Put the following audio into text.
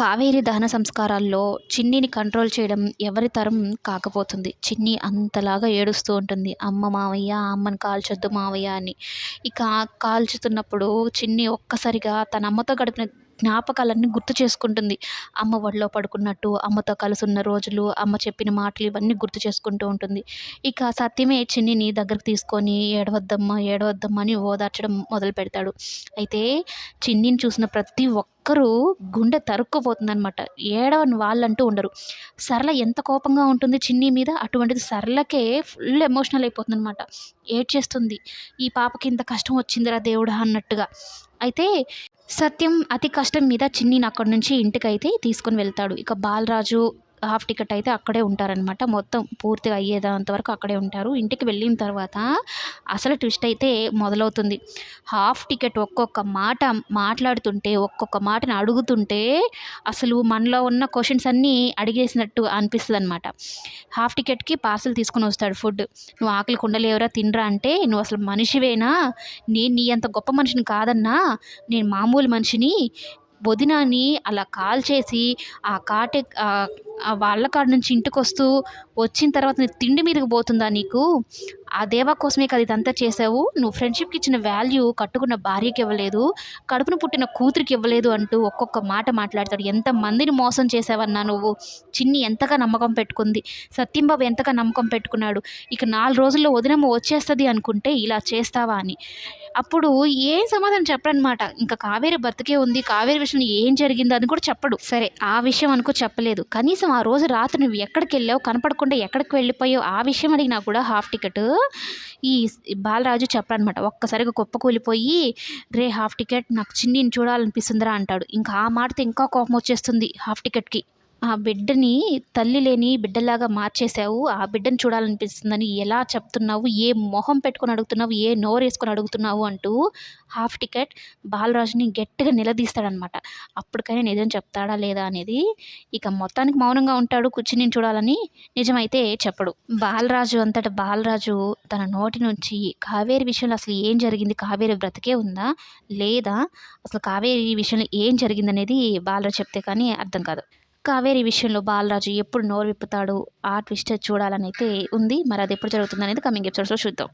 కావేరి దహన సంస్కారాల్లో చిన్నిని కంట్రోల్ చేయడం ఎవరి తరం కాకపోతుంది. చిన్ని అంతలాగా ఏడుస్తూ ఉంటుంది. అమ్మ మావయ్య, అమ్మని కాల్చొద్దు మావయ్య అని. ఇక కాల్చుతున్నప్పుడు చిన్ని ఒక్కసారిగా తన అమ్మతో గడిపిన జ్ఞాపకాలన్నీ గుర్తు చేసుకుంటుంది. అమ్మ ఒడిలో పడుకున్నట్టు, అమ్మతో కలిసున్న రోజులు, అమ్మ చెప్పిన మాటలు ఇవన్నీ గుర్తు చేసుకుంటూ ఉంటుంది. ఇక సత్యమే చిన్నిని దగ్గరకు తీసుకొని ఏడవద్దమ్మా, ఏడవద్దమ్మా అని ఓదార్చడం మొదలుపెడతాడు. అయితే చిన్నిని చూసిన ప్రతి ఒక్కరూ గుండె తరుక్కుపోతుందనమాట. ఏడవని వాళ్ళంటూ ఉండరు. సరళ ఎంత కోపంగా ఉంటుంది చిన్ని మీద, అటువంటిది సరళకే ఫుల్ ఎమోషనల్ అయిపోతుందనమాట. ఏడ్చేస్తుంది. ఈ పాపకి ఇంత కష్టం వచ్చిందిరా దేవుడా అన్నట్టుగా. అయితే సత్యం అతి కష్టం మీద చిన్నిని అక్కడి నుంచి ఇంటికైతే తీసుకొని వెళ్తాడు. ఇక బాలరాజు హాఫ్ టికెట్ అయితే అక్కడే ఉంటారనమాట. మొత్తం పూర్తిగా అయ్యేంత వరకు అక్కడే ఉంటారు. ఇంటికి వెళ్ళిన తర్వాత అసలు ట్విస్ట్ అయితే మొదలవుతుంది. హాఫ్ టికెట్ ఒక్కొక్క మాట మాట్లాడుతుంటే, ఒక్కొక్క మాటని అడుగుతుంటే అసలు మనలో ఉన్న క్వశ్చన్స్ అన్నీ అడిగేసినట్టు అనిపిస్తుందనమాట. హాఫ్ టికెట్కి పార్సల్ తీసుకొని వస్తాడు ఫుడ్. "నువ్వు ఆకలికి ఉండలేవురా, తినరా" అంటే, "నువ్వు అసలు మనిషివేనా? నేను నీ అంత గొప్ప మనిషిని కాదన్నా, నేను మామూలు మనిషిని. వదినని అలా కాల్చేసి ఆ కాటే వాళ్ళ కాడ నుంచి ఇంటికొస్తూ వచ్చిన తర్వాత నీ తిండి మీదకి పోతుందా నీకు? ఆ దేవా కోసమే కదా ఇదంతా చేసావు. నువ్వు ఫ్రెండ్షిప్కి ఇచ్చిన వాల్యూ కట్టుకున్న భార్యకి ఇవ్వలేదు, కడుపున పుట్టిన కూతురికి ఇవ్వలేదు" అంటూ ఒక్కొక్క మాట మాట్లాడతాడు. "ఎంతమందిని మోసం చేసావన్నా నువ్వు. చిన్ని ఎంతగా నమ్మకం పెట్టుకుంది, సత్యంబాబు ఎంతగా నమ్మకం పెట్టుకున్నాడు. ఇక 4 రోజుల్లో వదినమ్మ వచ్చేస్తుంది అనుకుంటే ఇలా చేస్తావా" అని. అప్పుడు ఏం సమాధానం చెప్పడనమాట. ఇంకా కావేరి బతికే ఉంది, కావేరి విషయంలో ఏం జరిగిందో అని కూడా చెప్పడు. సరే ఆ విషయం అనుకో చెప్పలేదు. కనీసం ఆ రోజు రాత్రి నువ్వు ఎక్కడికెళ్ళావు, కనపడకుండా ఎక్కడికి వెళ్ళిపోయావు, ఆ విషయం అడిగినా కూడా హాఫ్ టికెట్ ఈ బాలరాజు చెప్పడనమాట. ఒక్కసారిగా కుప్పకూలిపోయి, "రే హాఫ్ టికెట్, నాకు చిన్నిని చూడాలనిపిస్తుందిరా" అంటాడు. ఇంకా ఆ మాటతో ఇంకా కోపం వచ్చేస్తుంది హాఫ్ టికెట్కి. "ఆ బిడ్డని తల్లి లేని బిడ్డలాగా మార్చేశావు. ఆ బిడ్డని చూడాలనిపిస్తుందని ఎలా చెప్తున్నావు? ఏ మొహం పెట్టుకొని అడుగుతున్నావు? ఏ నోరేసుకొని అడుగుతున్నావు?" అంటూ హాఫ్ టికెట్ బాలరాజుని గట్టిగా నిలదీస్తాడనమాట. అప్పటికైనా నిజం చెప్తాడా లేదా అనేది. ఇక మొత్తానికి మౌనంగా ఉంటాడు చిన్నిని చూడాలని. నిజమైతే చెప్పడు. బాలరాజు అంతట బాలరాజు తన నోటి నుంచి కావేరి విషయంలో అసలు ఏం జరిగింది, కావేరి బ్రతికే ఉందా లేదా, అసలు కావేరి విషయంలో ఏం జరిగిందనేది బాలరాజు చెప్తే కానీ అర్థం కాదు. కావేరి విషయంలో బాలరాజు ఎప్పుడు నోరు విప్పుతాడు, ఆ ట్విస్ట్ చూడాలని అయితే ఉంది. మరి అది ఎప్పుడు జరుగుతుందనేది కమింగ్ ఎపిసోడ్స్‌లో చూద్దాం.